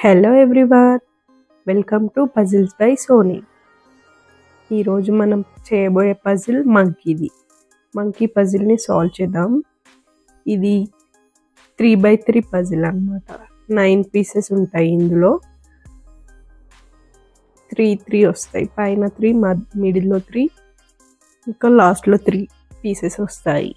Hello everyone, welcome to puzzles by Sony. ఈరోజు మనం చేయబోయే పజిల్ మంకీ పజిల్ని సాల్వ్ చేద్దాం. ఇది 3x3 పజిల్ అన్నమాట. 9 పీసెస్ ఉంటాయి. ఇందులో 3 వస్తాయి. పైన 3, మిడిల్లో 3, ఇంకా లాస్ట్లో 3 పీసెస్ వస్తాయి.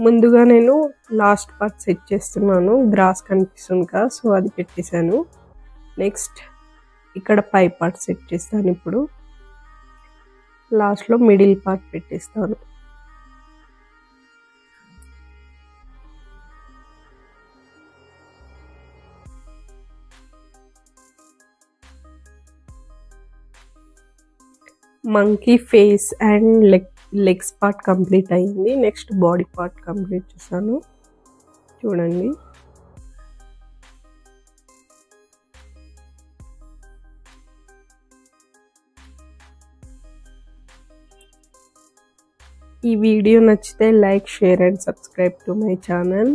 ముందుగా నేను లాస్ట్ పార్ట్ సెట్ చేస్తున్నాను. గ్రాస్ కనిపిస్తుంది కదా, సో అది పెట్టేశాను. నెక్స్ట్ ఇక్కడ పై పార్ట్ సెట్ చేస్తాను. ఇప్పుడు లాస్ట్లో మిడిల్ పార్ట్ పెట్టేస్తాను. Monkey face and legs part complete అయింది. నెక్స్ట్ బాడీ పార్ట్ కంప్లీట్ చేశాను. చూడండి, ఈ వీడియో నచ్చితే like, share and subscribe to my channel.